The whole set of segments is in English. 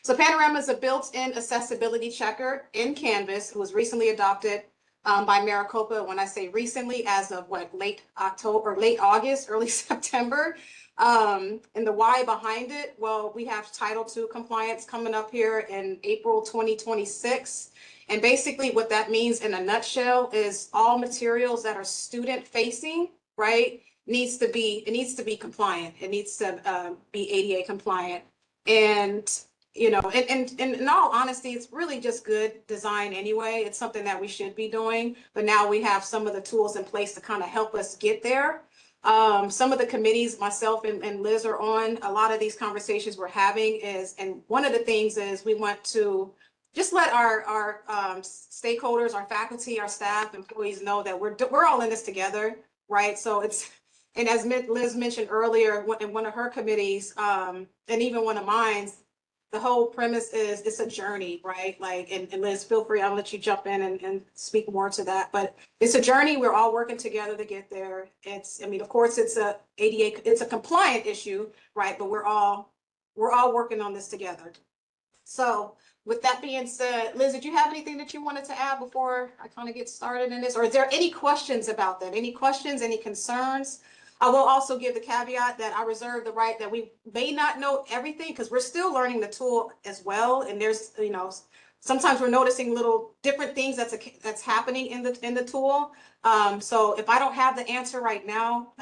So Panorama is a built-in accessibility checker in Canvas. It was recently adopted by Maricopa. When I say recently, as of what, late October, late August, early September. And the why behind it, well, we have Title II compliance coming up here in April 2026. And basically what that means in a nutshell is all materials that are student facing, right, needs to be compliant. It needs to be ADA compliant. And and in all honesty, it's really just good design anyway. It's something that we should be doing, but now we have some of the tools in place to kind of help us get there. Some of the committees myself and Liz are on, a lot of these conversations we're having is, and one of the things is we want to just let our stakeholders, our faculty, our staff, employees know that we're all in this together, right? So it's, and as Liz mentioned earlier, in one of her committees, and even one of mine, the whole premise is it's a journey, right? Like, and Liz, feel free, I'll let you jump in and speak more to that, but it's a journey. We're all working together to get there. It's, I mean, of course, it's a ADA, it's a compliant issue, right? But we're all working on this together. So with that being said, Liz, did you have anything that you wanted to add before I kind of get started in this? Or is there any questions about that? Any questions, any concerns? I will also give the caveat that I reserve the right that we may not know everything because we're still learning the tool as well. And there's, sometimes we're noticing little different things that's happening in the tool. So if I don't have the answer right now,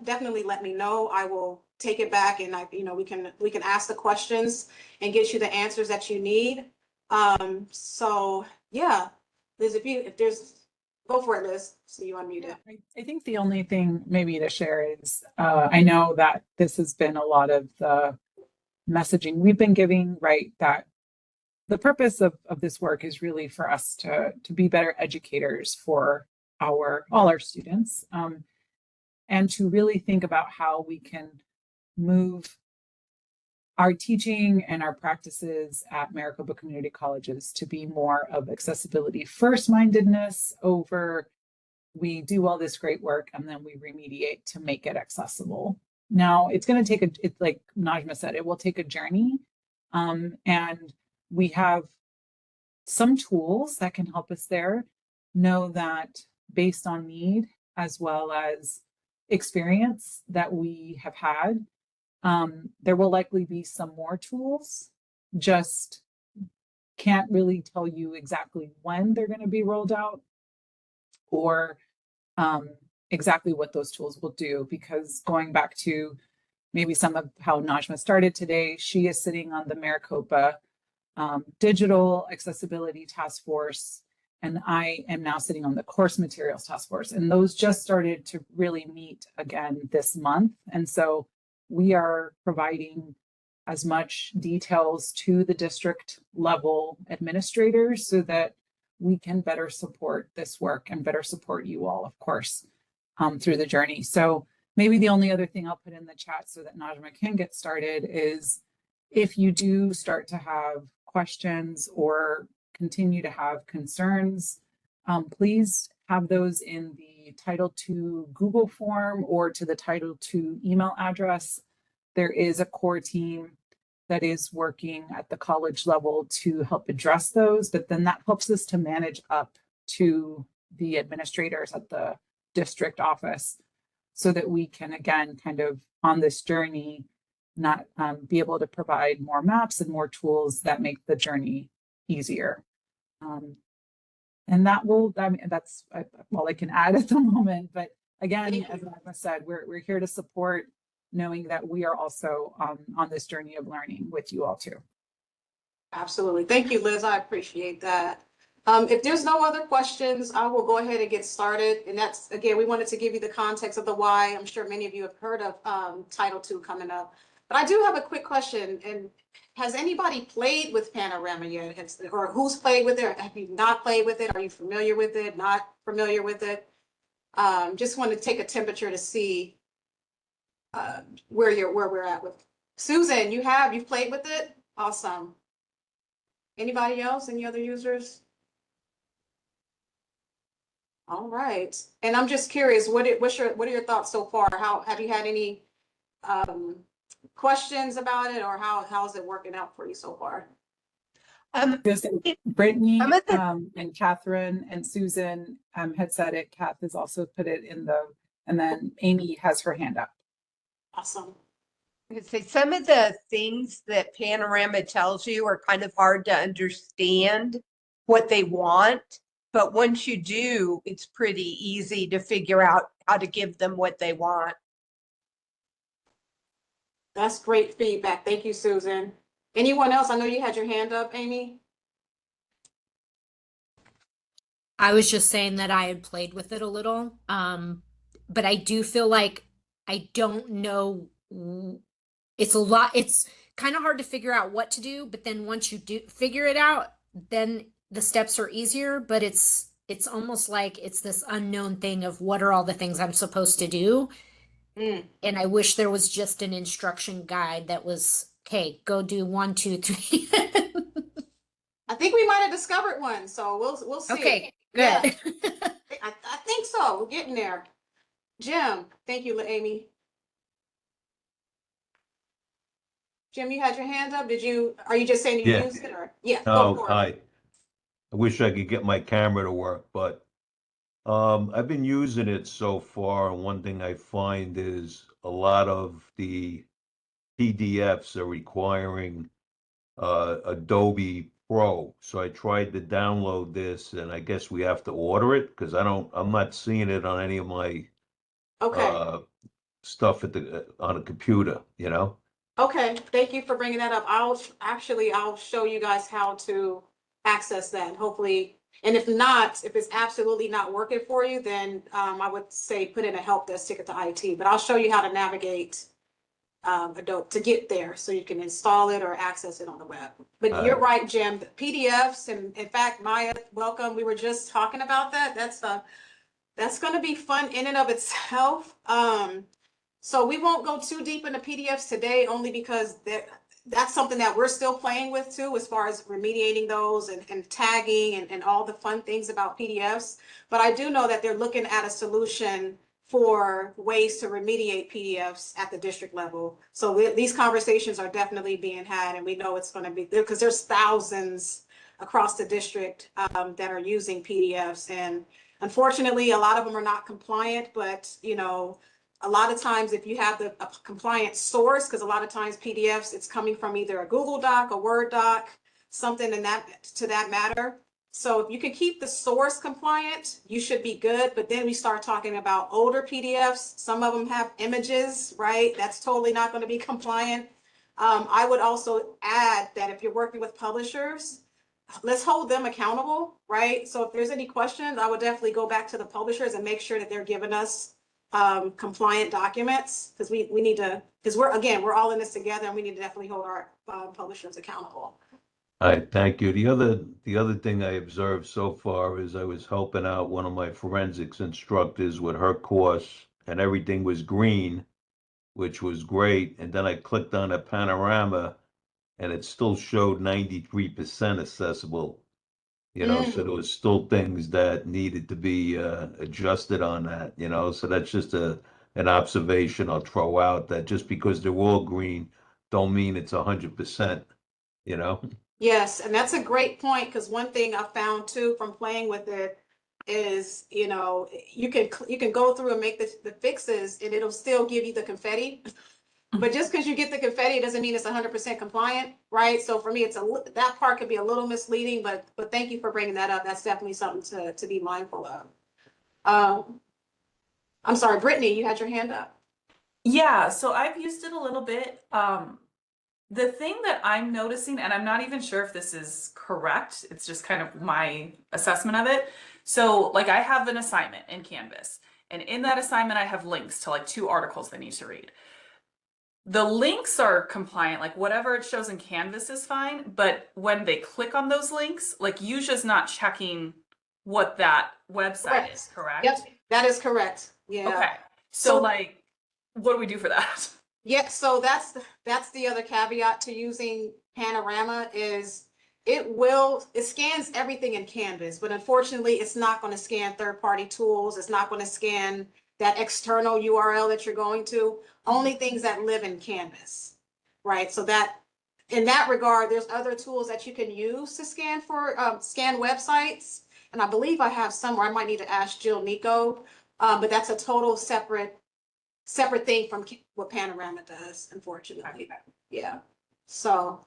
definitely let me know. I will take it back and we can ask the questions and get you the answers that you need. So yeah, Liz, if there's, go for it, Liz. So you unmuted. I think the only thing maybe to share is I know that this has been a lot of the messaging we've been giving, right? That the purpose of this work is really for us to be better educators for all our students, and to really think about how we can move our teaching and our practices at Maricopa Community Colleges to be more of accessibility first-mindedness over we do all this great work and then we remediate to make it accessible. Now, it's going to take it's like Najma said, it will take a journey. And we have some tools that can help us there. Know that based on need as well as experience that we have had, there will likely be some more tools. Just can't really tell you exactly when they're going to be rolled out or exactly what those tools will do, because going back to maybe some of how Najma started today, she is sitting on the Maricopa Digital Accessibility Task Force, and I am now sitting on the Course Materials Task Force, and those just started to really meet again this month. And so we are providing as much details to the district level administrators so that we can better support this work and better support you all, of course, through the journey. So maybe the only other thing I'll put in the chat so that Najma can get started is if you do start to have questions or continue to have concerns, please have those in the Title II Google form or to the Title II email address. There is a core team that is working at the college level to help address those, but then that helps us to manage up to the administrators at the district office so that we can, again, kind of on this journey, not be able to provide more maps and more tools that make the journey easier. And that will, I mean, that's all I can add at the moment. But again, as Najma said, we're here to support, knowing that we are also on this journey of learning with you all too. Absolutely. Thank you, Liz. I appreciate that. If there's no other questions, I will go ahead and get started. And that's, again, we wanted to give you the context of the why. I'm sure many of you have heard of Title II coming up. But I do have a quick question. And has anybody played with Panorama yet? Or who's played with it? Have you not played with it? Are you familiar with it? Not familiar with it? Just want to take a temperature to see where we're at with. Susan, you've played with it? Awesome. Anybody else? Any other users? All right. And I'm just curious, what are your thoughts so far? How have you had any questions about it, or how's it working out for you so far? Just Brittany Some of the and Catherine and Susan had said it. Kath has also put it in and then Amy has her hand up. Awesome. say some of the things that Panorama tells you are kind of hard to understand what they want, but once you do, it's pretty easy to figure out how to give them what they want. That's great feedback. Thank you, Susan. Anyone else? I know you had your hand up, Amy. I was just saying that I had played with it a little, but I do feel like I don't know. It's a lot. It's kind of hard to figure out what to do, but then once you do figure it out, then the steps are easier. But it's almost like it's this unknown thing of what are all the things I'm supposed to do. And I wish there was just an instruction guide that was, okay, go do 1, 2, 3. I think we might have discovered one, so we'll see. Okay, good. Yeah. I think so. We're getting there. Jim, thank you, Amy. Jim, you had your hand up. Are you just saying you Yeah. used it, or? Yeah. Oh, Go for it. hi. I wish I could get my camera to work, but I've been using it so far, and one thing I find is a lot of the PDFs are requiring Adobe Pro. So I tried to download this, and I guess we have to order it because I'm not seeing it on any of my Okay. stuff on a computer, you know? Okay. Thank you for bringing that up. I'll show you guys how to access that. Hopefully, and if not, if it's absolutely not working for you, then I would say put in a help desk ticket to IT. But I'll show you how to navigate Adobe to get there, so you can install it or access it on the web. But you're right, Jim. The PDFs, and in fact, Maya, welcome. We were just talking about that. That's going to be fun in and of itself. So we won't go too deep into PDFs today, only because that's something that we're still playing with too, as far as remediating those and tagging and all the fun things about PDFs. But I do know that they're looking at a solution for ways to remediate PDFs at the district level. So these conversations are definitely being had, and we know it's going to be there because there's thousands across the district that are using PDFs. And unfortunately, a lot of them are not compliant, but a lot of times if you have a compliant source, because a lot of times PDFs, it's coming from either a Google Doc, a Word doc, something to that matter. So if you can keep the source compliant, you should be good. But then we start talking about older PDFs. Some of them have images, right? That's totally not going to be compliant. I would also add that if you're working with publishers, let's hold them accountable, right? So if there's any questions, I would definitely go back to the publishers and make sure that they're giving us compliant documents, because we need to, because we're all in this together, and we need to definitely hold our publishers accountable. All right, thank you. The other thing I observed so far is I was helping out one of my forensics instructors with her course, and everything was green, which was great. And then I clicked on a panorama, and it still showed 93% accessible. So there was still things that needed to be adjusted on that. So that's just an observation I'll throw out, that just because they're all green, don't mean it's 100%. You know. Yes, and that's a great point, because one thing I found too from playing with it is, you can go through and make the fixes, and it'll still give you the confetti. But just because you get the confetti doesn't mean it's 100% compliant, right? So for me, that part could be a little misleading, but thank you for bringing that up. That's definitely something to be mindful of. I'm sorry, Brittany, you had your hand up. Yeah, so I've used it a little bit. The thing that I'm noticing, and I'm not even sure if this is correct, it's just kind of my assessment of it. So like I have an assignment in Canvas, and in that assignment, I have links to like 2 articles they need to read. The links are compliant, like whatever it shows in Canvas is fine, but when they click on those links, like Yusha's not checking what that website is, correct? Yep, that is correct. Yeah. Okay. So like, what do we do for that? Yeah, so that's the other caveat to using Panorama is it scans everything in Canvas, but unfortunately it's not going to scan third-party tools. It's not going to scan that external URL that you're going to, only things that live in Canvas. right? So that, in that regard, there's other tools that you can use to scan for, scan websites. And I believe I have somewhere, I might need to ask Jill Nico, but that's a total separate thing from what Panorama does, unfortunately. Yeah. So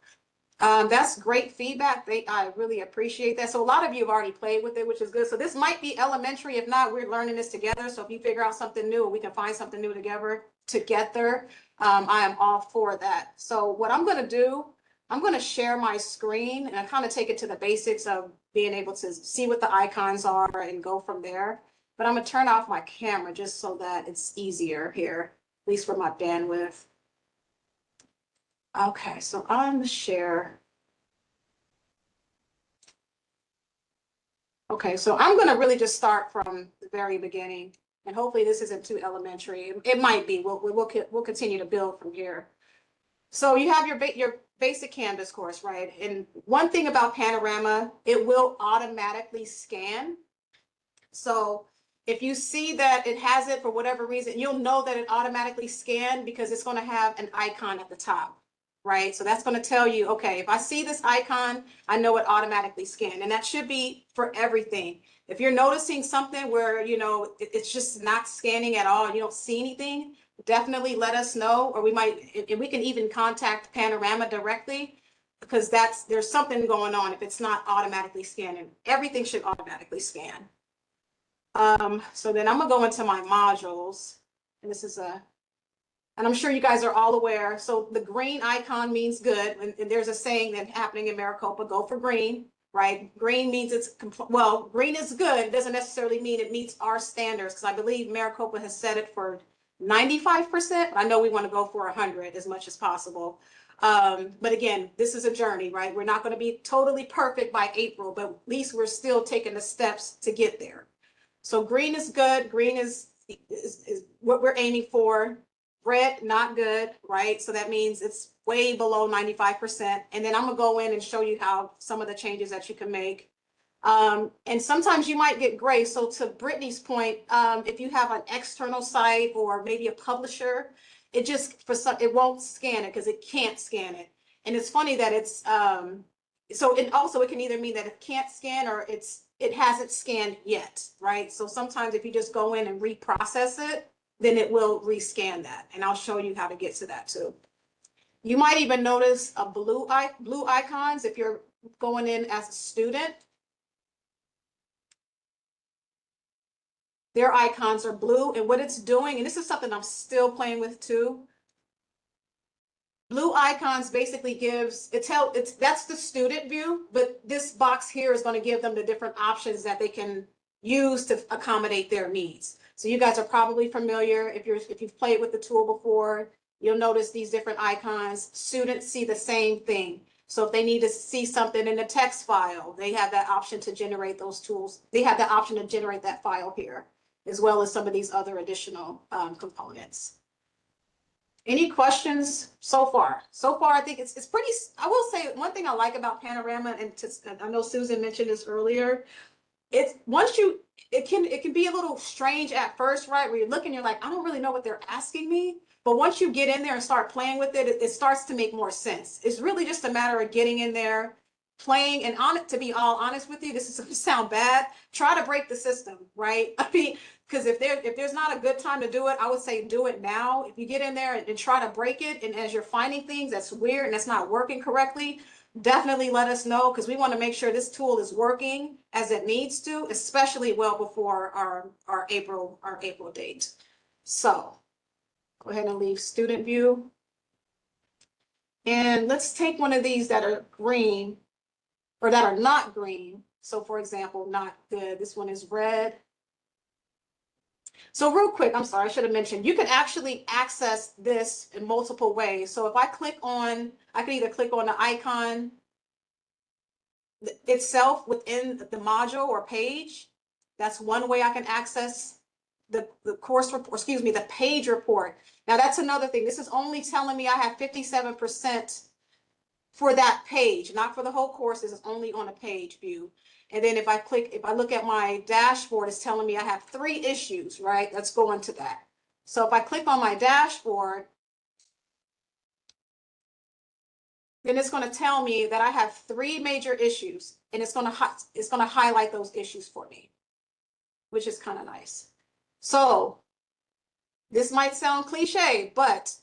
that's great feedback. I really appreciate that. So a lot of you have already played with it, which is good. So this might be elementary. If not, we're learning this together. So if you figure out something new, or we can find something new together, I am all for that. So what I'm going to do, I'm going to share my screen and I kind of take it to the basics of being able to see what the icons are and go from there. But I'm going to turn off my camera just so that it's easier here, at least for my bandwidth. Okay, so I'm going to share. Okay, so I'm going to really just start from the very beginning, and hopefully this isn't too elementary. It might be. We'll continue to build from here. So you have your basic Canvas course, right? And one thing about Panorama, it will automatically scan. So if you see that it has it for whatever reason, you'll know that it automatically scanned because it's going to have an icon at the top, right? So that's going to tell you, okay, if I see this icon, I know it automatically scanned. And that should be for everything. If you're noticing something where, you know, it's just not scanning at all, you don't see anything, definitely let us know, or we can even contact Panorama directly, because there's something going on if it's not automatically scanning. Everything should automatically scan. So then I'm gonna go into my modules, and and I'm sure you guys are all aware. So the green icon means good, and there's a saying that happening in Maricopa, go for green, right? Green means green is good. It doesn't necessarily mean it meets our standards, because I believe Maricopa has set it for 95%. I know we want to go for 100 as much as possible. But again, this is a journey, right? We're not going to be totally perfect by April, but at least we're still taking the steps to get there. So green is good. Green is what we're aiming for. Red, not good, right? So that means it's way below 95%. And then I'm gonna go in and show you how some of the changes that you can make. And sometimes you might get gray. So to Brittany's point, if you have an external site or maybe a publisher, it won't scan it because it can't scan it. And it's funny that it can either mean that it can't scan or it hasn't scanned yet, right? So sometimes if you just go in and reprocess it, then it will rescan that. And I'll show you how to get to that too. You might even notice a blue icons if you're going in as a student. Their icons are blue, and what it's doing, and this is something I'm still playing with too. Blue icons basically that's the student view, but this box here is going to give them the different options that they can use to accommodate their needs. So you guys are probably familiar, if you've played with the tool before, you'll notice these different icons. Students see the same thing. So if they need to see something in a text file, they have that option to generate those tools. They have the option to generate that file here, as well as some of these other additional components. Any questions so far? So far, I think it's pretty, I will say one thing I like about Panorama, and I know Susan mentioned this earlier, it can be a little strange at first, right? Where you're looking, you're like, I don't really know what they're asking me. But once you get in there and start playing with it, it starts to make more sense. It's really just a matter of getting in there, playing, and to be all honest with you, this is going to sound bad. Try to break the system, right? I mean, because if there's not a good time to do it, I would say do it now. If you get in there and try to break it, and as you're finding things that's weird and that's not working correctly, definitely let us know, because we want to make sure this tool is working as it needs to, especially well before our April date. So go ahead and leave student view. And let's take one of these that are green or that are not green. So for example, not good. This one is red. So real quick, I'm sorry, I should have mentioned, you can actually access this in multiple ways. So if I can either click on the icon itself within the module or page. That's one way I can access the course report, excuse me, the page report. Now that's another thing. This is only telling me I have 57% for that page, not for the whole course. This is only on a page view. And then if I look at my dashboard, it's telling me I have 3 issues, right? Let's go into that. So if I click on my dashboard, then it's going to tell me that I have 3 major issues, and it's going to highlight those issues for me, which is kind of nice. So this might sound cliche, but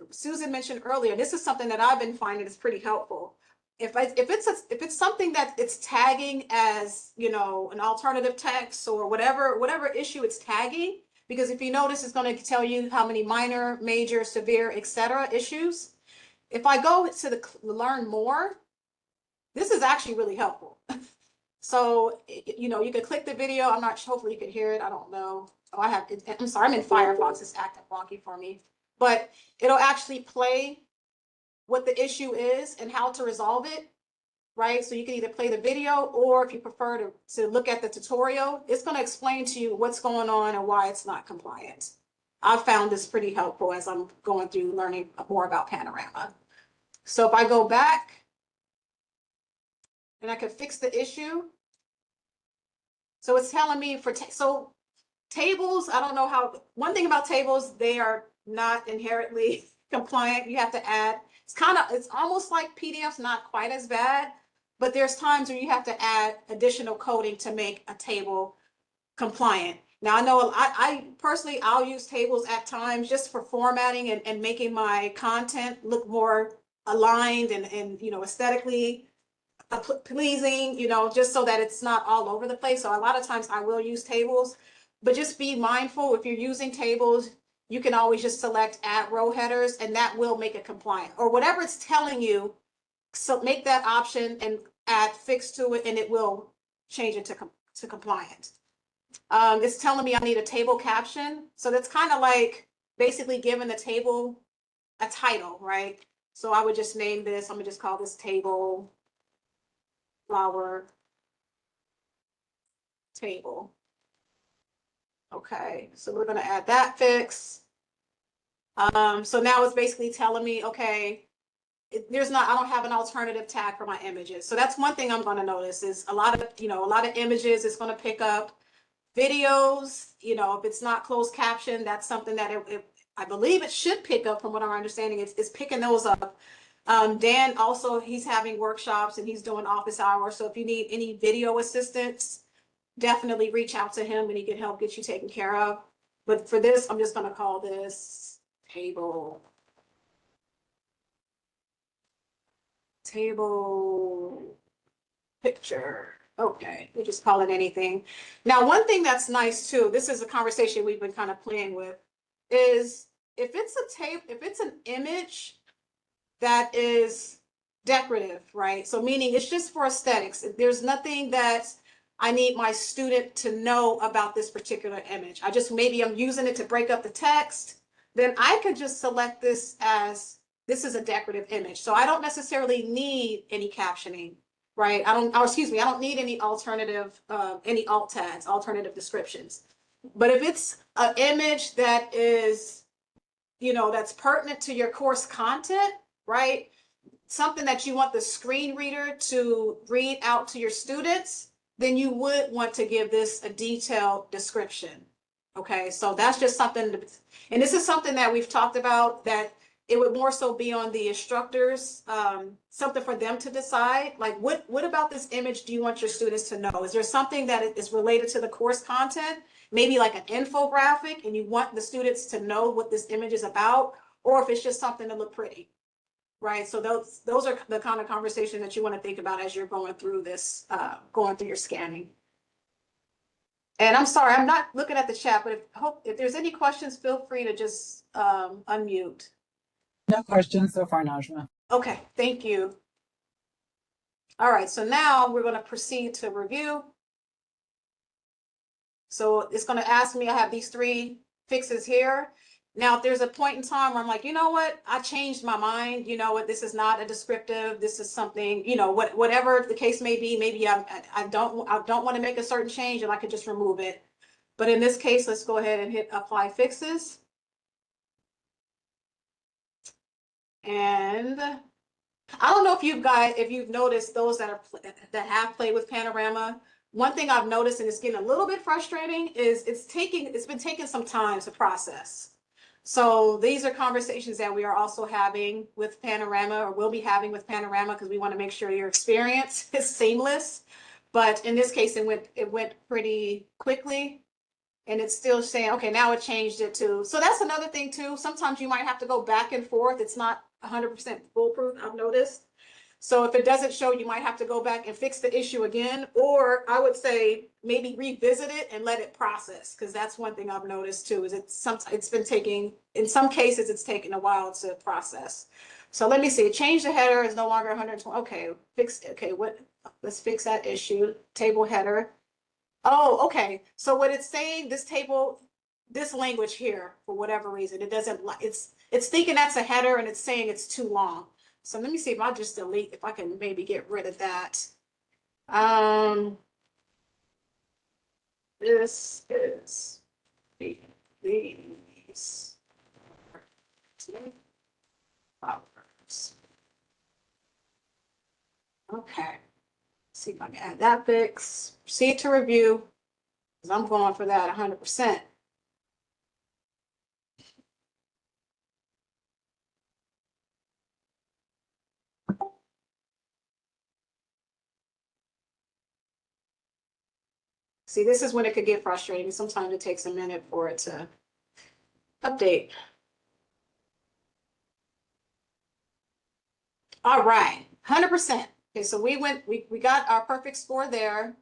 Susan mentioned earlier, this is something that I've been finding is pretty helpful. If it's something that it's tagging as, you know, an alternative text or whatever issue it's tagging, because if you notice, it's going to tell you how many minor, major, severe, etc. issues. If I go to the learn more, this is actually really helpful. So, you know, you can click the video. I'm not sure, hopefully you can hear it. I don't know. Oh, I'm sorry, I'm in Firefox. It's acting wonky for me. But it'll actually play what the issue is and how to resolve it, right? So you can either play the video, or if you prefer to look at the tutorial, it's going to explain to you what's going on and why it's not compliant. I've found this pretty helpful as I'm going through learning more about Panorama. So if I go back and I can fix the issue. So it's telling me so tables, I don't know how, one thing about tables, they are not inherently compliant. You have to add, it's almost like PDFs, not quite as bad, but there's times where you have to add additional coding to make a table compliant. Now I know I personally, I'll use tables at times just for formatting and making my content look more aligned and you know, aesthetically pleasing, you know, just so that it's not all over the place. So a lot of times I will use tables, but just be mindful if you're using tables, you can always just select add row headers and that will make it compliant, or whatever it's telling you. So make that option and add fix to it and it will change it to compliant. It's telling me I need a table caption. So that's kind of like basically giving the table a title, right? So I would just name this, I'm gonna just call this table flower table. Okay, so we're gonna add that fix. So now it's basically telling me, okay, I don't have an alternative tag for my images. So that's one thing I'm gonna notice is a lot of images it's gonna pick up. Videos, you know, if it's not closed caption, that's something that I believe it should pick up from what I'm understanding. It's picking those up. Dan also, he's having workshops and he's doing office hours. So if you need any video assistance, definitely reach out to him and he can help get you taken care of. But for this, I'm just gonna call this table picture. Okay, we just call it anything. Now, one thing that's nice too, this is a conversation we've been kind of playing with, is if it's an image that is decorative, right? So meaning it's just for aesthetics. There's nothing that I need my student to know about this particular image. Maybe I'm using it to break up the text. Then I could just select this as this is a decorative image. So I don't necessarily need any captioning, right? I don't need any alternative, any alt tags, alternative descriptions. But if it's an image that is, you know, that's pertinent to your course content, right? Something that you want the screen reader to read out to your students, then you would want to give this a detailed description. Okay, so that's just something and this is something that we've talked about, that it would more so be on the instructors, something for them to decide. Like, what about this image do you want your students to know? Is there something that is related to the course content? Maybe like an infographic, and you want the students to know what this image is about, or if it's just something to look pretty, right? So those are the kind of conversation that you want to think about as you're going through this, going through your scanning. And I'm sorry, I'm not looking at the chat, but if there's any questions, feel free to just unmute. No questions so far, Najma. Okay, thank you. All right, so now we're going to proceed to review. So it's going to ask me, I have these 3 fixes here. Now, if there's a point in time where I'm like, you know what, I changed my mind, you know what, this is not a descriptive, this is something, you know, whatever the case may be, maybe I don't want to make a certain change and I could just remove it. But in this case, let's go ahead and hit apply fixes. And I don't know if you've noticed, those that have played with Panorama. One thing I've noticed, and it's getting a little bit frustrating, is it's been taking some time to process. So these are conversations that we are also having with Panorama, or will be having with Panorama, because we want to make sure your experience is seamless. But in this case, it went pretty quickly, and it's still saying, okay, now it changed it to. So that's another thing too. Sometimes you might have to go back and forth. It's not 100% foolproof, I've noticed. So if it doesn't show, you might have to go back and fix the issue again, or I would say maybe revisit it and let it process, because that's one thing I've noticed too, is it's been taking, in some cases, it's taken a while to process. So let me see, change the header is no longer 120. Okay, let's fix that issue. Table header. Oh, okay. So what it's saying, this table, this language here, for whatever reason, it doesn't like, it's thinking that's a header and it's saying it's too long. So let me see if I just delete, if I can maybe get rid of that. This is these flowers. Okay. See if I can add that fix. Proceed to review, because I'm going for that 100%. See, this is when it could get frustrating. Sometimes it takes a minute for it to update. All right, 100%. Okay, so we got our perfect score there.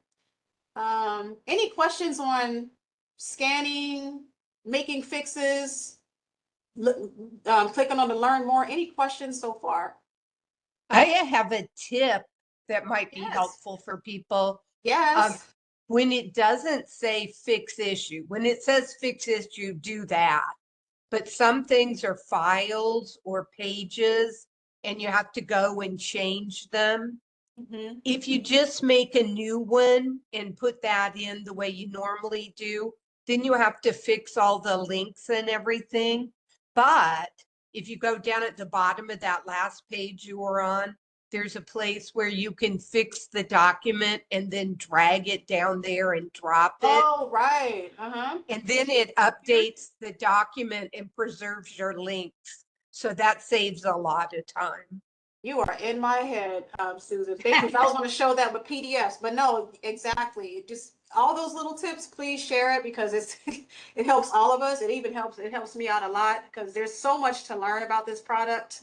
Any questions on scanning, making fixes, clicking on the learn more? Any questions so far? I have a tip that might be Yes. helpful for people. Yes. When it doesn't say fix issue, when it says fix issue, do that. But some things are files or pages and you have to go and change them. Mhm. If you just make a new one and put that in the way you normally do, then you have to fix all the links and everything. But if you go down at the bottom of that last page you were on, there's a place where you can fix the document and then drag it down there and drop it. Oh, right. Uh-huh. And then it updates the document and preserves your links. So that saves a lot of time. You are in my head, Susan. Thank you. I was going to show that with PDFs, but no, exactly. Just all those little tips, please share it, because it helps all of us. It helps me out a lot, because there's so much to learn about this product.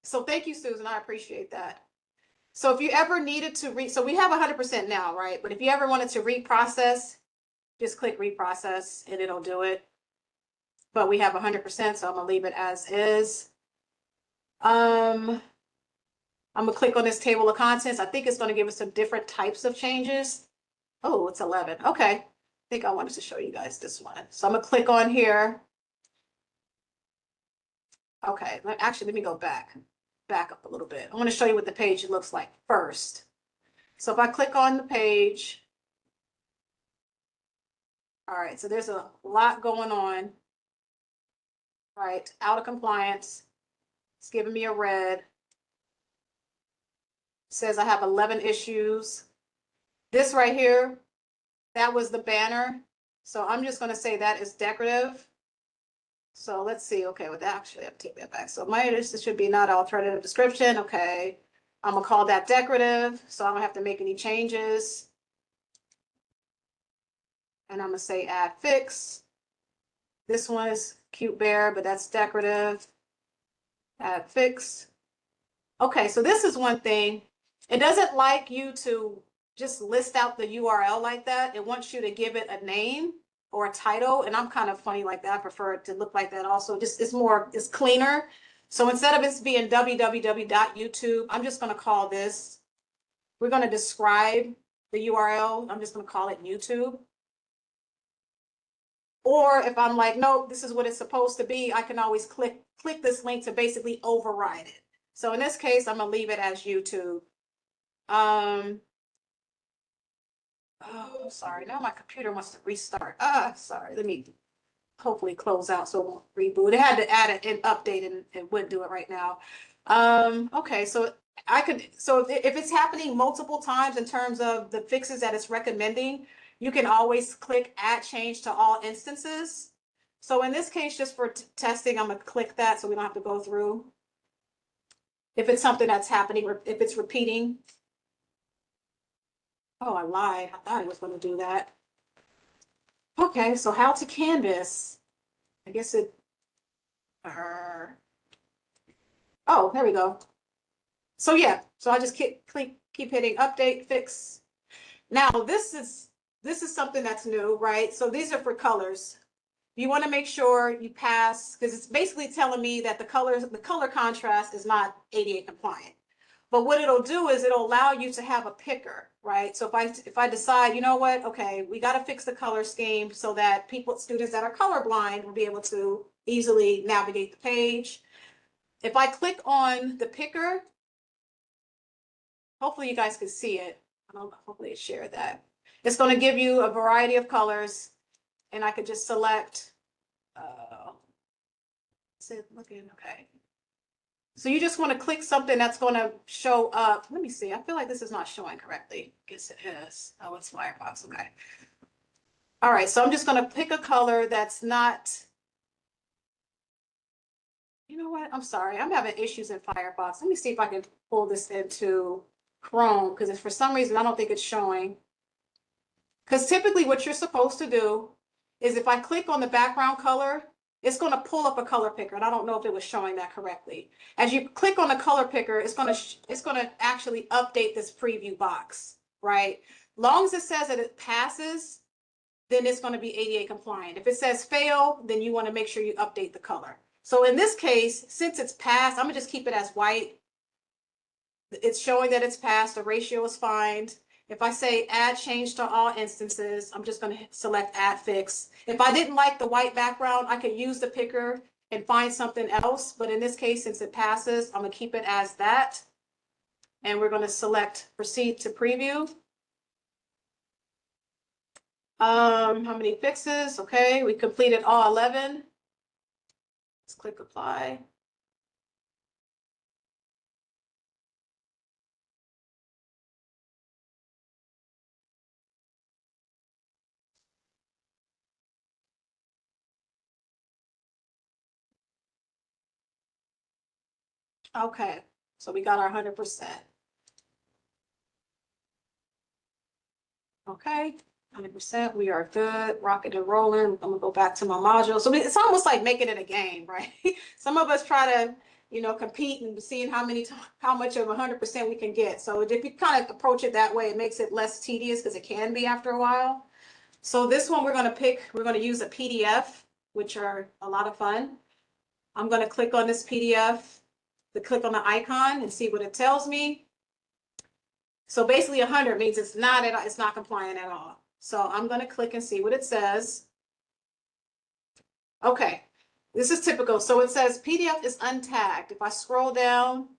So thank you, Susan. I appreciate that. So if you ever needed to so we have 100% now, right? But if you ever wanted to reprocess, just click reprocess and it'll do it. But we have 100%, so I'm gonna leave it as is. I'm gonna click on this table of contents. I think it's gonna give us some different types of changes. Oh, it's 11. Okay. I think I wanted to show you guys this one. So I'm gonna click on here. Okay, actually, let me go back up a little bit. I want to show you what the page looks like first. So if I click on the page, all right, so there's a lot going on. All right, out of compliance. It's giving me a red. It says I have 11 issues. This right here, that was the banner. So I'm just going to say that is decorative. So let's see. Okay, with that, actually, I have to take that back. So this should be not alternative description. Okay, I'm gonna call that decorative. So I don't have to make any changes. And I'm gonna say add fix. This one is cute bear, but that's decorative. Add fix. Okay, so this is one thing. It doesn't like you to just list out the URL like that. It wants you to give it a name or a title. And I'm kind of funny like that. I prefer it to look like that also. Just it's cleaner. So instead of it being www.youtube, I'm just going to call this, we're going to describe the URL. I'm just going to call it YouTube. Or if I'm like, no, this is what it's supposed to be, I can always click this link to basically override it. So in this case, I'm going to leave it as YouTube. Oh, sorry. Now my computer wants to restart. Sorry. Let me hopefully close out so it won't reboot. It had to add an update and it wouldn't do it right now. Okay, so if it's happening multiple times in terms of the fixes that it's recommending, you can always click add change to all instances. So in this case, just for testing, I'm gonna click that so we don't have to go through. If it's something that's happening, or if it's repeating. Oh, I lied. I thought I was gonna do that. Okay, so how to canvas. I guess it, oh, there we go. So yeah, so I just keep hitting update, fix. Now this is something that's new, right? So these are for colors. You want to make sure you pass, because it's basically telling me that the color contrast is not ADA compliant. But what it'll do is it'll allow you to have a picker, right? So if I decide, you know what, okay, we got to fix the color scheme so that students that are colorblind will be able to easily navigate the page. If I click on the picker, hopefully you guys can see it. I don't know, hopefully it shared that. It's going to give you a variety of colors, and I could just select, is it looking okay? So you just want to click something that's going to show up. Let me see. I feel like this is not showing correctly. Guess it is. Oh, it's Firefox. Okay. All right. So I'm just going to pick a color that's not. You know what? I'm sorry. I'm having issues in Firefox. Let me see if I can pull this into Chrome, because for some reason I don't think it's showing. Because typically what you're supposed to do is if I click on the background color, it's going to pull up a color picker, and I don't know if it was showing that correctly. As you click on the color picker, it's going to actually update this preview box, right? Long as it says that it passes, then it's going to be ADA compliant. If it says fail, then you want to make sure you update the color. So in this case, since it's passed, I'm going to just keep it as white. It's showing that it's passed. The ratio is fine. If I say add change to all instances, I'm just going to select add fix. If I didn't like the white background, I could use the picker and find something else. But in this case, since it passes, I'm going to keep it as that. And we're going to select proceed to preview. How many fixes? Okay, we completed all 11. Let's click apply. Okay, so we got our 100%. Okay, 100%, we are good, rocking and rolling. I'm gonna go back to my module. So it's almost like making it a game, right? Some of us try to, compete and seeing how much of 100% we can get. So if you kind of approach it that way, it makes it less tedious, because it can be after a while. So this one we're gonna use a PDF, which are a lot of fun. I'm gonna click on this PDF, click on the icon and see what it tells me. So basically 100 means it's not compliant at all. So I'm going to click and see what it says. Okay, this is typical. So it says PDF is untagged. If I scroll down,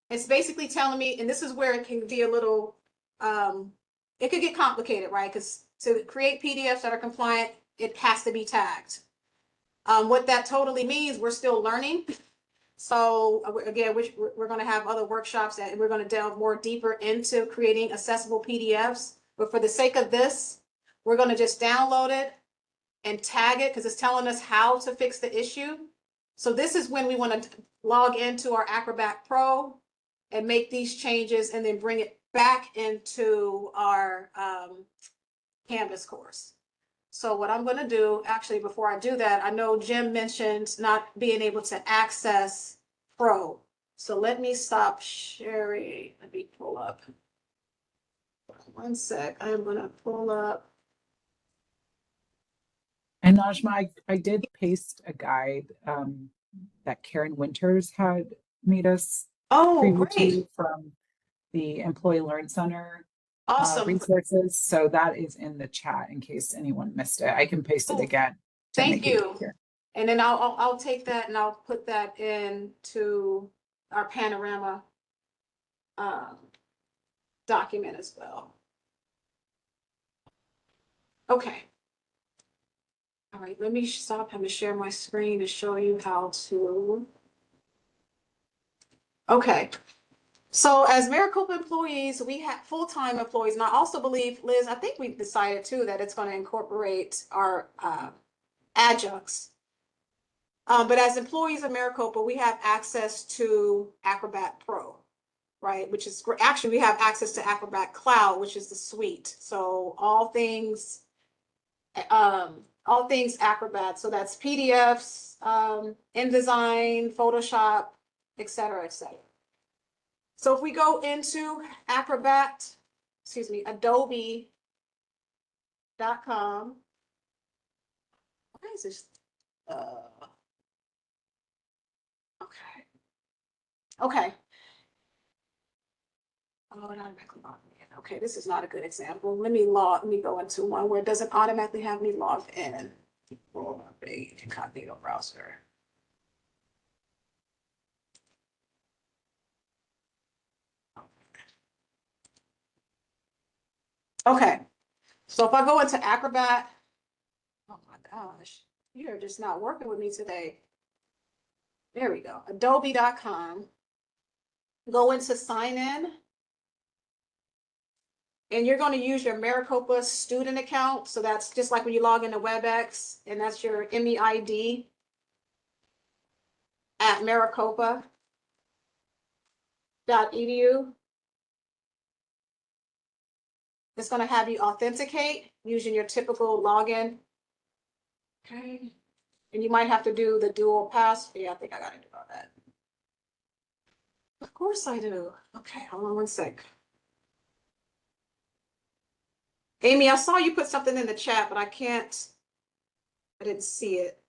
it's basically telling me, and this is where it can be a little, it could get complicated, right? Because to create PDFs that are compliant, it has to be tagged. What that totally means, we're still learning. So again, we're going to have other workshops that we're going to delve more deeper into creating accessible PDFs. But for the sake of this, we're going to just download it and tag it, because it's telling us how to fix the issue. So this is when we want to log into our Acrobat Pro and make these changes and then bring it back into our Canvas course. So what I'm going to do, actually, before I do that, I know Jim mentioned not being able to access Pro. So let me stop sharing. Let me pull up. One sec. I'm going to pull up. And Najma, I did paste a guide that Karen Winters had made us Oh, preview great. to from the Employee Learn Center Awesome. resources. So that is in the chat in case anyone missed it. I can paste it again to Thank make it you. clear. And then I'll take that and I'll put that into our Panorama document as well. Okay. All right, let me stop. I'm going to share my screen to show you how to. Okay. So as Maricopa employees, we have full-time employees. And I also believe, Liz, I think we've decided too that it's going to incorporate our adjuncts. But as employees of Maricopa, we have access to Acrobat Pro, right? Which is actually, we have access to Acrobat Cloud, which is the suite. So all things Acrobat. So that's PDFs, InDesign, Photoshop, et cetera, et cetera. So if we go into Adobe.com. Why is this? Okay. Okay. Oh, it automatically logged me in. Okay, this is not a good example. Let me go into one where it doesn't automatically have me logged in. Incognito browser. Okay, so if I go into Acrobat, oh my gosh, you're just not working with me today. There we go, adobe.com. Go into sign in. And you're going to use your Maricopa student account. So that's just like when you log into WebEx, and that's your MEID at maricopa.edu. It's going to have you authenticate using your typical login. Okay. And you might have to do the dual pass. Yeah, I think I got to do all that. Of course I do. Okay, hold on one sec. Amy, I saw you put something in the chat, but I didn't see it.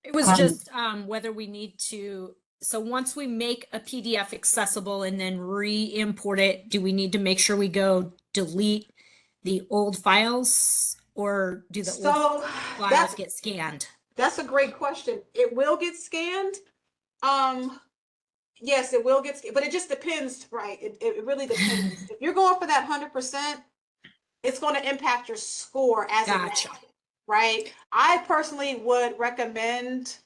It was Um, just whether we need to, so once we make a PDF accessible and then re-import it, do we need to make sure we go delete the old files, or do the old So files get scanned? that's a great question. It will get scanned. Yes, it will get scanned, but it just depends, right? It really depends. If you're going for that 100%, it's going to impact your score as a Gotcha. grad, right? I personally would recommend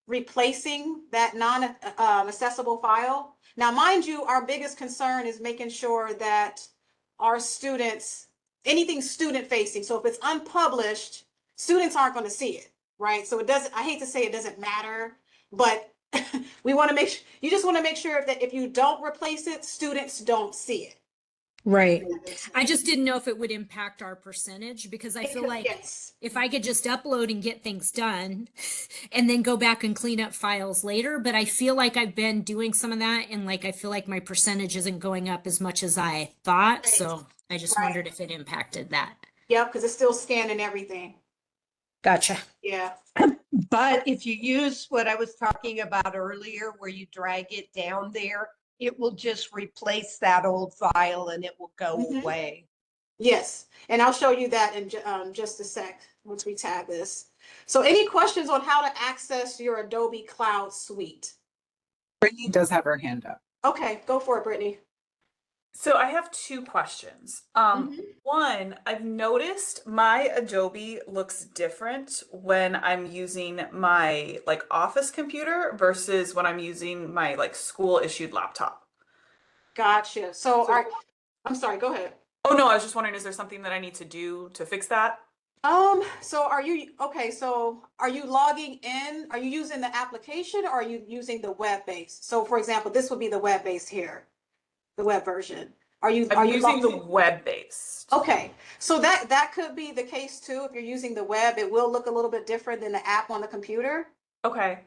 replacing that non-accessible file. Now, mind you, our biggest concern is making sure that our students, anything student facing, so if it's unpublished, students aren't going to see it, right? So it doesn't, I hate to say it doesn't matter, but we want to you just want to make sure that if you don't replace it, students don't see it. Right. I just didn't know if it would impact our percentage, because I feel like Yes. if I could just upload and get things done and then go back and clean up files later, but I feel like I've been doing some of that, and like I feel like my percentage isn't going up as much as I thought. Right. So I just Right. wondered if it impacted that. Yep, because it's still scanning everything. Gotcha. Yeah. But if you use what I was talking about earlier, where you drag it down there, it will just replace that old file and it will go Mhm. away. Yes, and I'll show you that in just a sec once we tab this. So any questions on how to access your Adobe Cloud Suite? Brittany does have her hand up. Okay, go for it, Brittany. So I have two questions. One, I've noticed my Adobe looks different when I'm using my like office computer versus when I'm using my like school issued laptop. Gotcha. So I'm sorry, go ahead. Oh no, I was just wondering, is there something that I need to do to fix that? So are you logging in? Are you using the application, or are you using the web-based? So for example, this would be the web-based here, the web version. Are you I'm using the logged in? web-based. Okay, so that could be the case too. If you're using the web, it will look a little bit different than the app on the computer. Okay.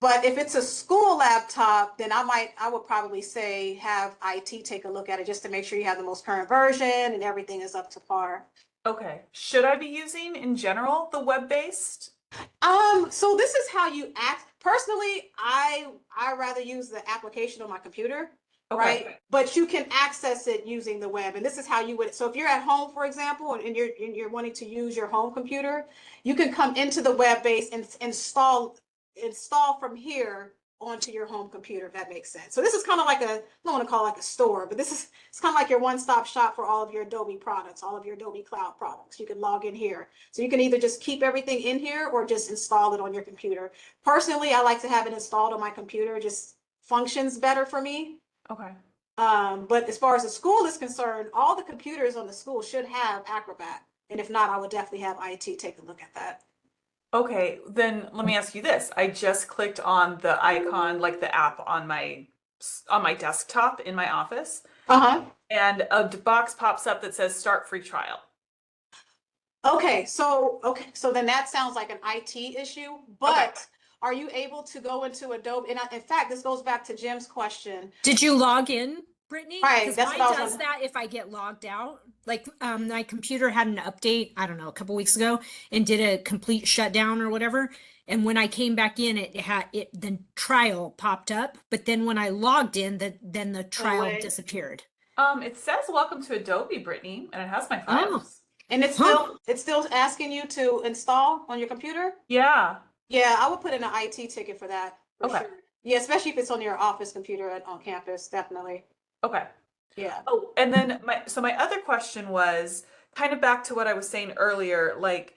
But if it's a school laptop, then I would probably say have IT take a look at it just to make sure you have the most current version and everything is up to par. Okay. Should I be using in general the web-based? So this is how you act. Personally, I rather use the application on my computer, right? Okay. But you can access it using the web, and this is how you would. So if you're at home, for example, and you're wanting to use your home computer, you can come into the web base and install from here onto your home computer, if that makes sense. So this is kind of like I don't want to call it like a store, but it's kind of like your one-stop shop for all of your Adobe products, all of your Adobe Cloud products. You can log in here. So you can either just keep everything in here or just install it on your computer. Personally, I like to have it installed on my computer. It just functions better for me. Okay. But as far as the school is concerned, all the computers on the school should have Acrobat. And if not, I would definitely have IT take a look at that. Okay, then let me ask you this. I just clicked on the icon, like the app on my desktop in my office, Uh-huh. and a box pops up that says start free trial. Okay, so then that sounds like an IT issue, but are you able to go into Adobe? And in fact, this goes back to Jim's question. Did you log in, Brittany? Right, Because that's what mine I was does wondering. that if I get logged out. Like my computer had an update, I don't know, a couple weeks ago and did a complete shutdown or whatever. And when I came back in, it had the trial popped up, but then when I logged in, then the trial away. disappeared. It says welcome to Adobe, Brittany, and it has my Oh. files. And it's still asking you to install on your computer? Yeah. Yeah, I would put in an IT ticket for that, for Okay. sure. Yeah, especially if it's on your office computer on campus, definitely. Okay. Yeah. Oh, and then my other question was kind of back to what I was saying earlier, like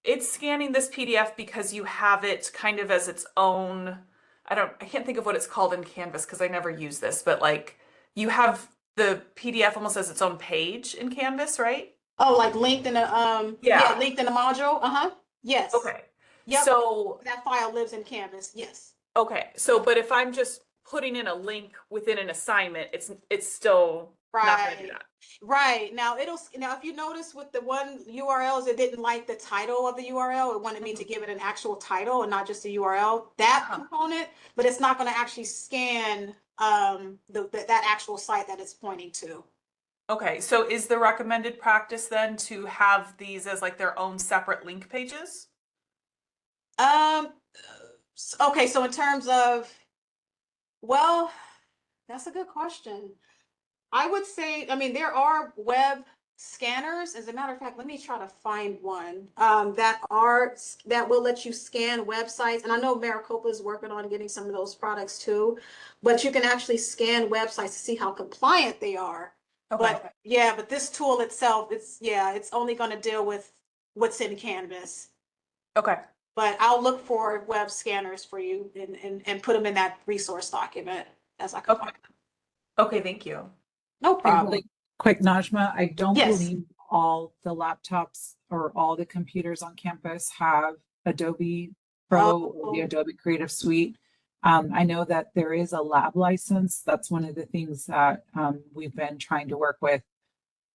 it's scanning this PDF because you have it kind of as its own, I can't think of what it's called in Canvas because I never use this, but like you have the PDF almost as its own page in Canvas, right? Oh, like linked in the Yeah. linked in the module. Uh-huh. Yes. Okay. Yep. So, That file lives in Canvas. Yes. okay. So, but if I'm just putting in a link within an assignment, it's still not going to do Right. that. Right. Now if you notice with the one URLs, it didn't like the title of the URL. It wanted me to give it an actual title and not just a URL, that Uh-huh. component, but it's not going to actually scan that actual site that it's pointing to. Okay, so is the recommended practice then to have these as like their own separate link pages? Um, okay, so in terms of, well, that's a good question. I would say, I mean, there are web scanners. As a matter of fact, let me try to find one that will let you scan websites. And I know Maricopa is working on getting some of those products too, but you can actually scan websites to see how compliant they are. Okay. But yeah, but this tool itself, it's only going to deal with what's in Canvas. Okay. But I'll look for web scanners for you and put them in that resource document as I can Okay. find them. Okay, thank you. No And problem. really quick, Najma, I don't Yes. believe all the laptops or all the computers on campus have Adobe Pro or the Oh. Adobe Creative Suite. I know that there is a lab license. That's one of the things that we've been trying to work with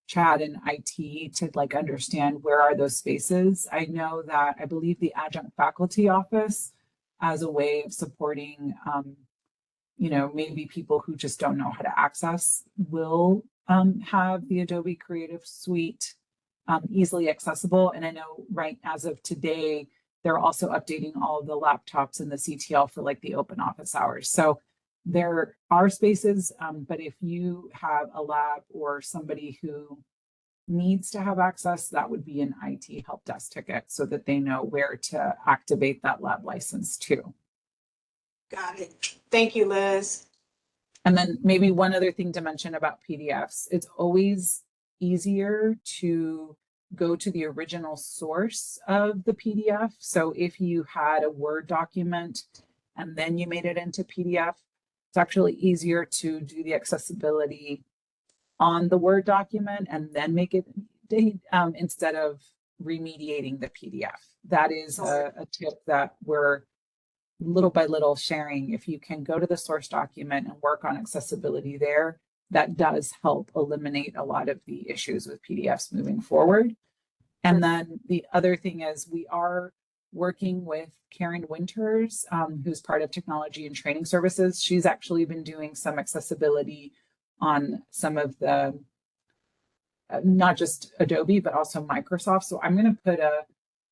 Chad and IT to like understand where are those spaces. I know that I believe the adjunct faculty office as a way of supporting maybe people who just don't know how to access will have the Adobe Creative Suite easily accessible. And I know right as of today, they're also updating all of the laptops in the CTL for like the open office hours. So there are spaces, but if you have a lab or somebody who needs to have access, that would be an IT help desk ticket so that they know where to activate that lab license too. Got it. Thank you, Liz. And then maybe one other thing to mention about PDFs, it's always easier to go to the original source of the PDF. So if you had a Word document and then you made it into PDF, it's actually easier to do the accessibility on the Word document and then make it instead of remediating the PDF. That is a tip that we're little by little sharing. If you can go to the source document and work on accessibility there, that does help eliminate a lot of the issues with PDFs moving forward. And then the other thing is we are working with Karen Winters, who's part of Technology and Training Services. She's actually been doing some accessibility on some of the, not just Adobe, but also Microsoft. So I'm going to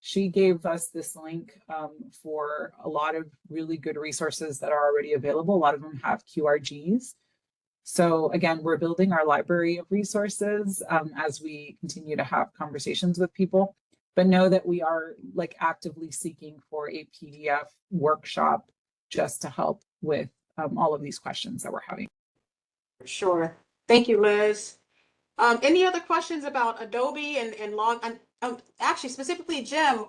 she gave us this link for a lot of really good resources that are already available. A lot of them have QRGs. So again, we're building our library of resources as we continue to have conversations with people, but know that we are like actively seeking for a PDF workshop just to help with all of these questions that we're having. For sure. Thank you, Liz. Any other questions about Adobe and log? Actually, specifically, Jim,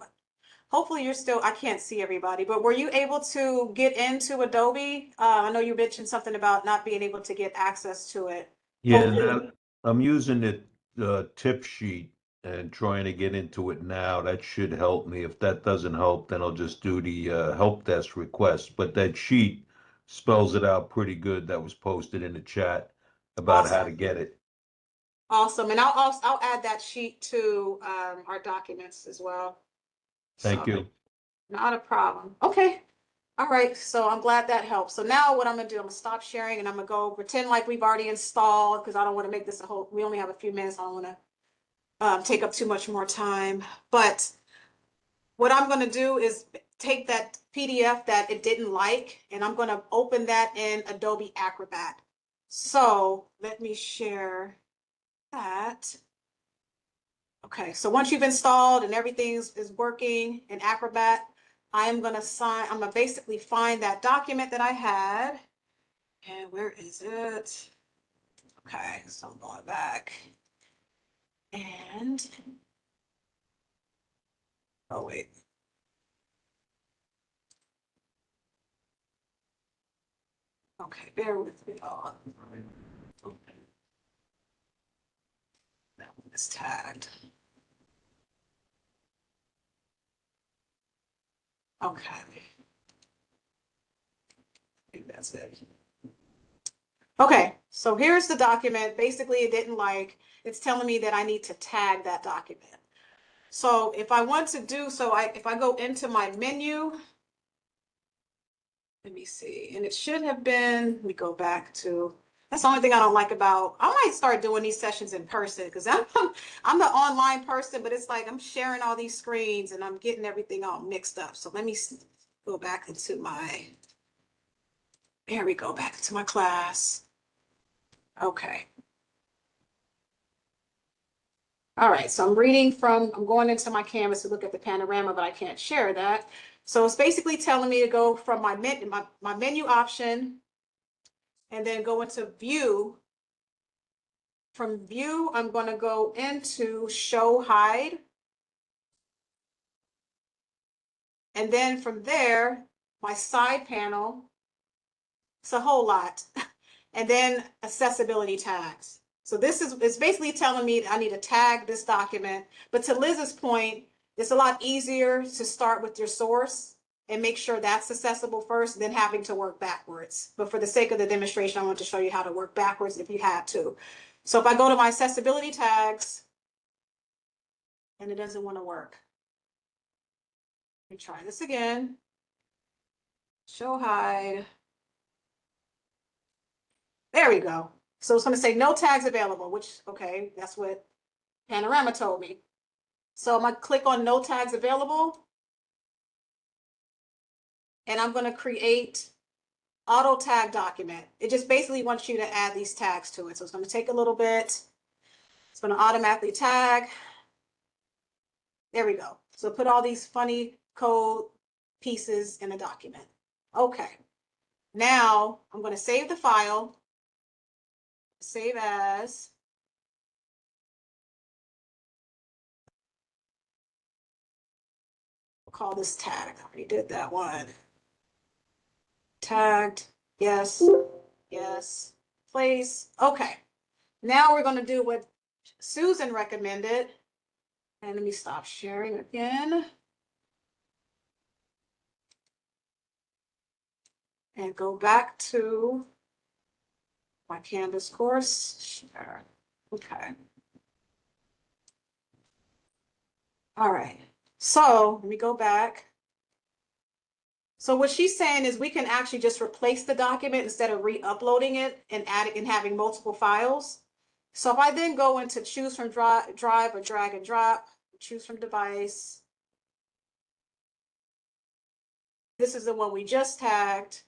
hopefully you're still, I can't see everybody, but were you able to get into Adobe? I know you mentioned something about not being able to get access to it. Yeah, Hopefully- I'm using the tip sheet and trying to get into it now. That should help me. If that doesn't help, then I'll just do the help desk request. But that sheet spells it out pretty good that was posted in the chat about how to Awesome. get it. Awesome. And I'll add that sheet to our documents as well. Thank So, you. not a problem. Okay. All right. So I'm glad that helps. So now what I'm gonna do, I'm gonna stop sharing and I'm gonna go pretend like we've already installed because I don't want to make this a whole, we only have a few minutes. I don't want to take up too much more time. But what I'm gonna do is take that PDF that it didn't like, and I'm gonna open that in Adobe Acrobat. So let me share that. Okay, so once you've installed and everything is working in Acrobat, I'm gonna basically find that document that I had. And where is it? Okay, so I'm going back. And, oh wait. Okay, bear with me. Oh, that one is tagged. Okay. I think that's it. Okay, so here's the document. Basically, it didn't like, it's telling me that I need to tag that document. So if I want to do so, if I go into my menu, let me see, and it should have been, let me go back to, that's the only thing I don't like about, I might start doing these sessions in person because I'm the online person, but it's like I'm sharing all these screens and I'm getting everything all mixed up. So let me go back into my, there we go, back into my class. Okay. All right, so I'm going into my Canvas to look at the panorama, but I can't share that. So it's basically telling me to go from my menu option and then go into view. From view, I'm going to go into show hide. And then from there, my side panel, it's a whole lot. And then accessibility tags. So it's basically telling me I need to tag this document. But to Liz's point, it's a lot easier to start with your source and make sure that's accessible first than having to work backwards. But for the sake of the demonstration, I want to show you how to work backwards if you had to. So if I go to my accessibility tags and it doesn't want to work, let me try this again. Show hide. There we go. So it's going to say no tags available, which, okay, that's what Panorama told me. So I'm going to click on no tags available. And I'm going to create auto tag document. It just basically wants you to add these tags to it. So it's going to take a little bit. It's going to automatically tag. There we go. So put all these funny code pieces in a document. Okay. Now I'm going to save the file. Save as. We'll call this tag. I already did that one. Tagged. Yes. Yes. Place. Okay. Now we're going to do what Susan recommended. And let me stop sharing again. And go back to my Canvas course. Share. Okay. All right. So let me go back. So what she's saying is we can actually just replace the document instead of re-uploading it and adding and having multiple files. So if I then go into choose from drive or drag and drop, choose from device. This is the one we just tagged.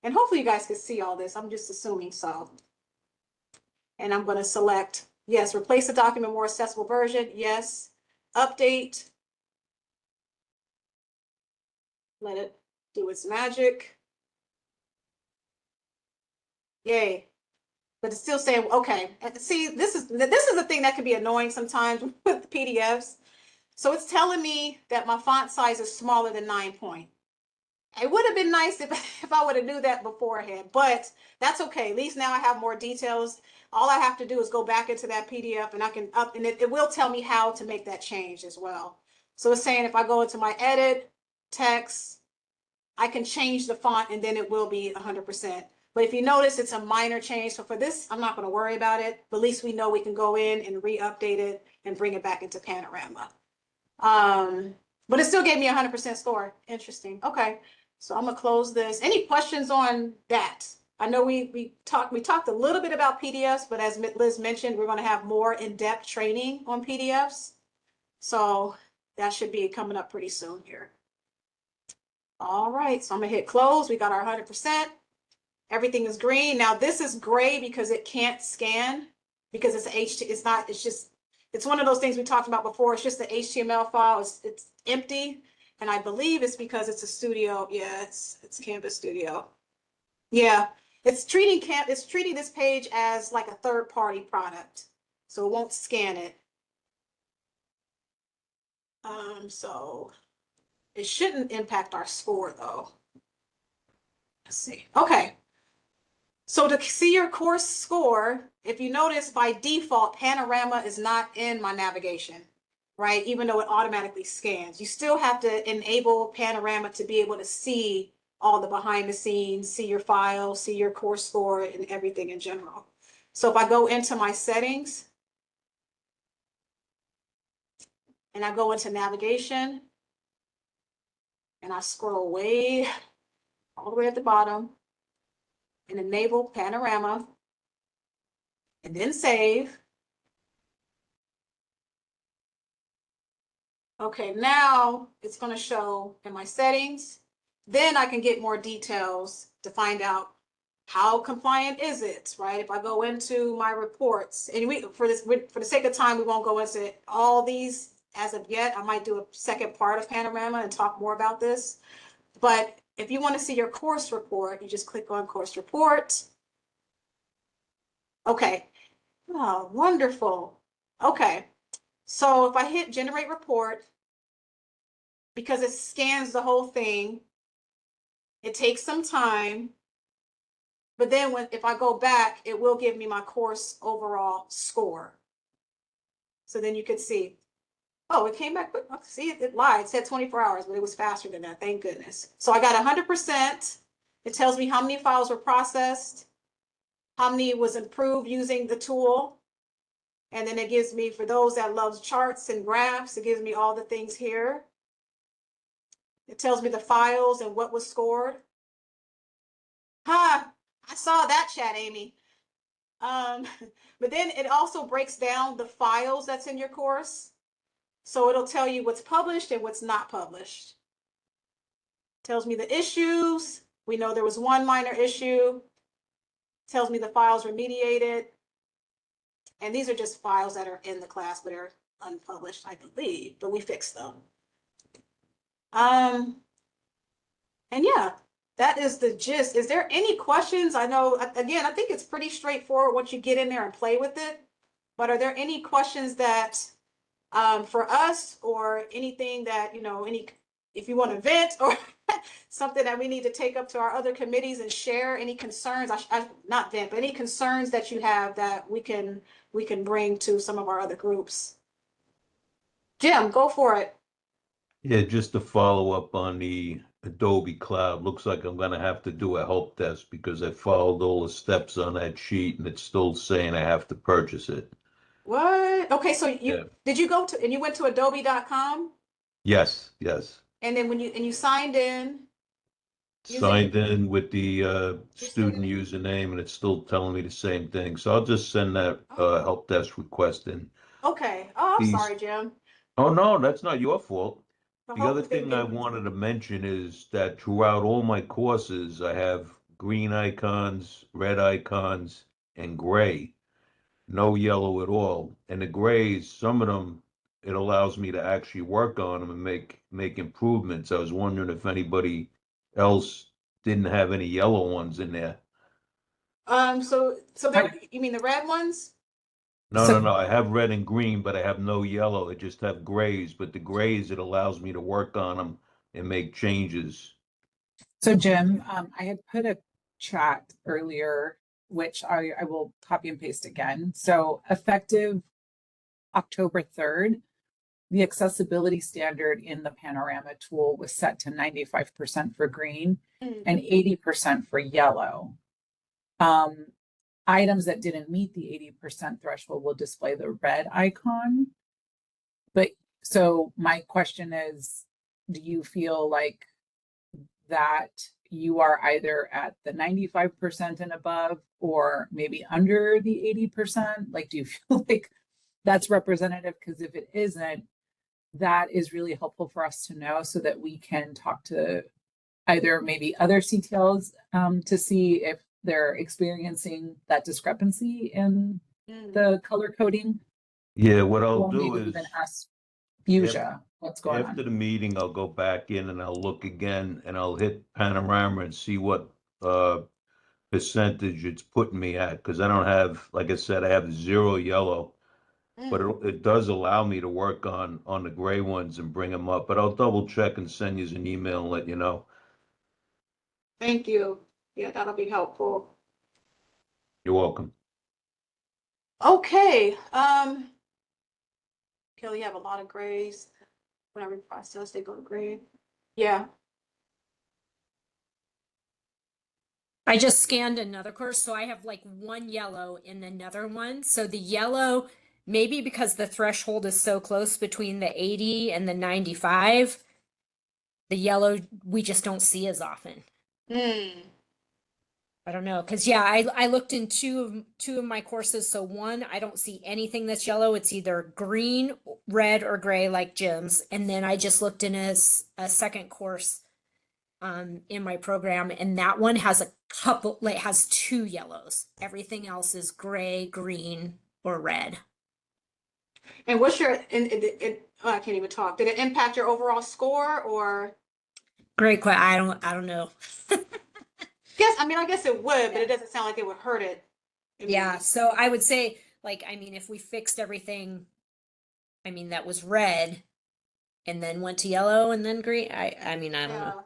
And hopefully you guys can see all this. I'm just assuming so. And I'm going to select, yes, replace the document more accessible version. Yes. Update. Let it do its magic. Yay. But it's still saying, okay. And see, this is the thing that can be annoying sometimes with PDFs. So it's telling me that my font size is smaller than 9 point. It would have been nice if, if I would have knew that beforehand, but that's okay. At least now I have more details. All I have to do is go back into that PDF and I can up, and it will tell me how to make that change as well. So it's saying if I go into my edit, text, I can change the font and then it will be 100%. But if you notice, it's a minor change. So for this, I'm not going to worry about it. But at least we know we can go in and re-update it and bring it back into Panorama. But it still gave me a 100% score. Interesting. Okay. So I'm gonna close this. Any questions on that? I know we talked a little bit about PDFs, but as Liz mentioned, we're gonna have more in-depth training on PDFs. So that should be coming up pretty soon here. All right, so I'm gonna hit close. We got our 100%. Everything is green. Now this is gray because it can't scan because it's HT. It's not. It's just. It's one of those things we talked about before. It's just the HTML file. It's empty. And I believe it's because it's a studio. Yeah, it's Canvas Studio. Yeah, it's treating this page as like a third-party product, so it won't scan it. So it shouldn't impact our score though. Let's see. Okay. So to see your course score, if you notice by default, Panorama is not in my navigation, right? Even though it automatically scans, you still have to enable Panorama to be able to see all the behind the scenes, see your file, see your course score and everything in general. So if I go into my settings and I go into navigation and I scroll way all the way at the bottom and enable Panorama and then save. Okay, now it's going to show in my settings. Then I can get more details to find out how compliant is it, right? If I go into my reports, and for the sake of time, we won't go into all these as of yet. I might do a second part of Panorama and talk more about this. But if you want to see your course report, you just click on course report. Okay. Oh, wonderful. Okay. So if I hit generate report, because it scans the whole thing, it takes some time. But then if I go back, it will give me my course overall score. So then you could see, oh, it came back quick. See, it lied. It said 24 hours, but it was faster than that. Thank goodness. So I got 100%. It tells me how many files were processed, how many was improved using the tool. And then it gives me, for those that loves charts and graphs, it gives me all the things here. It tells me the files and what was scored. Ha! I saw that chat, Amy. But then it also breaks down the files that's in your course. So it'll tell you what's published and what's not published. Tells me the issues. We know there was one minor issue. Tells me the files remediated. And these are just files that are in the class, but are unpublished, I believe, but we fixed them. And yeah, that is the gist. Is there any questions? I know, again, I think it's pretty straightforward once you get in there and play with it. But are there any questions that for us, or anything that, you know, if you want to vent or something that we need to take up to our other committees and share any concerns, not vent, but any concerns that you have that we can bring to some of our other groups. Jim, go for it. Yeah, just to follow up on the Adobe Cloud, looks like I'm gonna have to do a help desk because I followed all the steps on that sheet and it's still saying I have to purchase it. What? Okay, so Yeah. did you go to, and you went to adobe.com? Yes, yes. And then you signed in Signed in with the Just student didn't- username and it's still telling me the same thing. So I'll just send that help desk request in. Okay. Oh, I'm These- sorry, Jim. Oh, no, that's not your fault. I The hope other that they thing I didn't- wanted to mention is that throughout all my courses, I have green icons, red icons, and gray. No yellow at all. And the grays, some of them, it allows me to actually work on them and make improvements. I was wondering if anybody else didn't have any yellow ones in there. So you mean the red ones? No, So- no, no. I have red and green, but I have no yellow. I just have grays. But the grays, it allows me to work on them and make changes. So Jim, I had put a chat earlier, which I will copy and paste again. So effective October 3rd, the accessibility standard in the Panorama tool was set to 95% for green and 80% for yellow. Items that didn't meet the 80% threshold will display the red icon. But so my question is, do you feel like that you are either at the 95% and above or maybe under the 80%? Like, do you feel like that's representative? Because if it isn't, that is really helpful for us to know so that we can talk to either maybe other CTLs to see if they're experiencing that discrepancy in the color coding. Yeah, what I'll Or do maybe is even ask Fuchsia what's going after on. the meeting, I'll go back in and I'll look again and I'll hit Panorama and see what percentage it's putting me at. Because I don't have, like I said, I have 0 yellow, but it does allow me to work on the gray ones and bring them up. But I'll double check and send you an email and let you know. Thank you. Yeah, that'll be helpful. You're welcome. Okay, Kelly, you have a lot of grays. Whenever you process, they go to gray. Yeah. I just scanned another course, so I have like one yellow in another one. So the yellow, maybe because the threshold is so close between the 80 and the 95, the yellow we just don't see as often. I don't know, because yeah, I looked in two of my courses. So one, I don't see anything that's yellow. It's either green, red, or gray, like Jim's. And then I just looked in a second course in my program, and that one has a couple, like has 2 yellows. Everything else is gray, green, or red. And what's your, oh, I can't even talk. Did it impact your overall score or? Great question. I don't know. Yes, I mean, I guess it would, but it doesn't sound like it would hurt it. Yeah, so I would say, like, I mean, if we fixed everything, I mean, that was red and then went to yellow and then green, I mean, I don't know.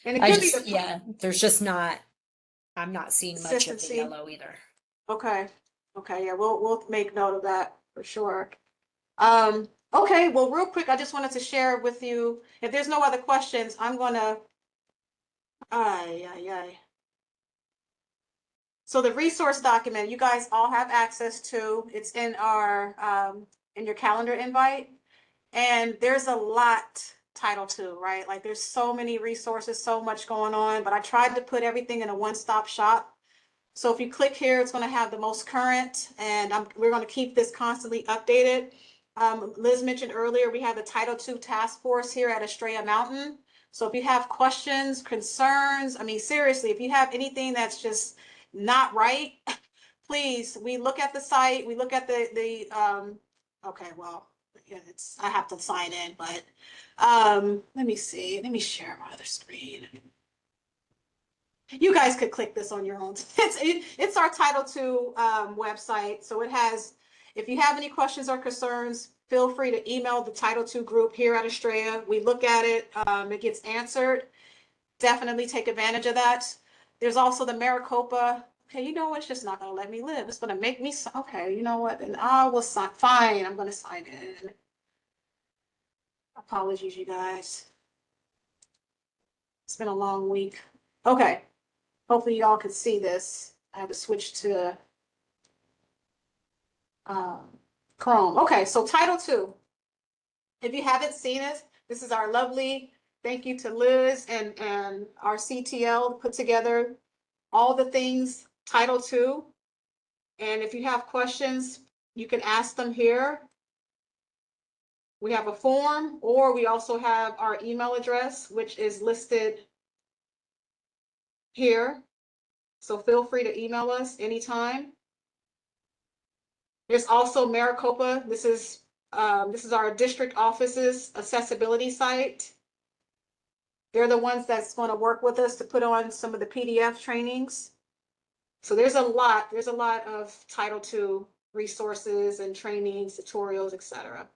Yeah. And it I could be just, the yeah, there's just not, I'm not seeing much of the consistency. yellow either. Okay. Okay. Yeah, we'll make note of that for sure. Okay. Well, real quick, I just wanted to share with you, if there's no other questions, I'm gonna, ay, ay, ay. So the resource document, you guys all have access to, it's in our, in your calendar invite. And there's a lot Title II, right? Like there's so many resources, so much going on, but I tried to put everything in a one-stop shop. So if you click here, it's going to have the most current, and we're going to keep this constantly updated. Liz mentioned earlier, we have the Title II task force here at Estrella Mountain. So if you have questions, concerns, I mean, seriously, if you have anything that's just not right, please, we look at the site, we look at okay, well, yeah, I have to sign in, but let me see, let me share my other screen. You guys could click this on your own. It's our Title II website. So it has, if you have any questions or concerns, feel free to email the Title II group here at Estrella. We look at it, it gets answered. Definitely take advantage of that. There's also the Maricopa. Okay, you know what? It's just not going to let me live. It's going to make me, okay, you know what? And I will sign, fine, I'm going to sign in. Apologies, you guys. It's been a long week. Okay. Hopefully y'all can see this. I have to switch to Chrome. Okay, so Title II. If you haven't seen it, this is our lovely, thank you to Liz and our CTL put together all the things Title II. And if you have questions, you can ask them here. We have a form, or we also have our email address, which is listed here. So feel free to email us anytime. There's also Maricopa. This is our district office's accessibility site. They're the ones that's going to work with us to put on some of the PDF trainings. So there's a lot of Title II resources and trainings, tutorials, etc.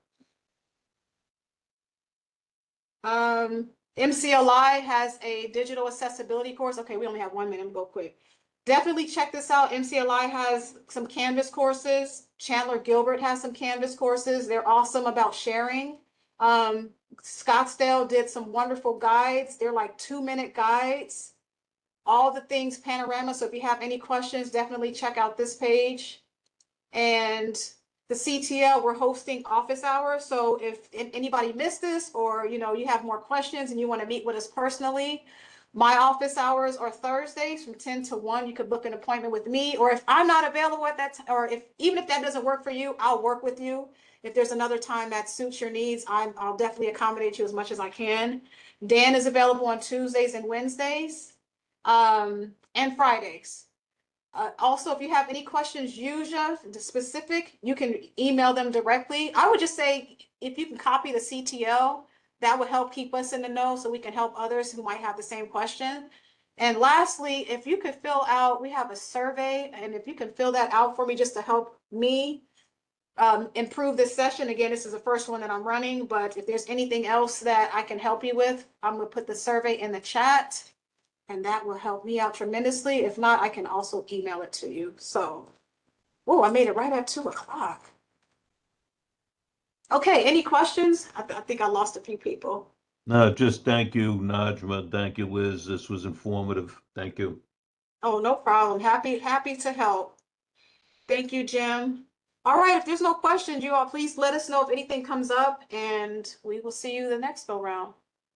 MCLI has a digital accessibility course. Okay, we only have 1 minute, go quick. Definitely check this out. MCLI has some Canvas courses. Chandler Gilbert has some Canvas courses. They're awesome about sharing. Scottsdale did some wonderful guides. They're like 2-minute guides. All the things Panorama. So if you have any questions, definitely check out this page. And the CTL, we're hosting office hours. So if anybody missed this, or you have more questions and you want to meet with us personally, my office hours are Thursdays from 10 to 1. You could book an appointment with me, or if I'm not available at that time, or even if that doesn't work for you, I'll work with you. If there's another time that suits your needs, I'll definitely accommodate you as much as I can. Dan is available on Tuesdays and Wednesdays, and Fridays. Also, if you have any questions, specific, you can email them directly. I would just say if you can copy the CTL, that would help keep us in the know so we can help others who might have the same question. And lastly, if you could fill out, we have a survey, and if you can fill that out for me just to help me improve this session. Again, this is the first one that I'm running, but if there's anything else that I can help you with, I'm going to put the survey in the chat. And that will help me out tremendously. If not, I can also email it to you. So, oh, I made it right at 2 o'clock. Okay, any questions? I think I lost a few people. No, just thank you, Najma. Thank you, Liz. This was informative. Thank you. Oh, no problem. Happy to help. Thank you, Jim. All right, if there's no questions, you all please let us know if anything comes up, and we will see you the next go round.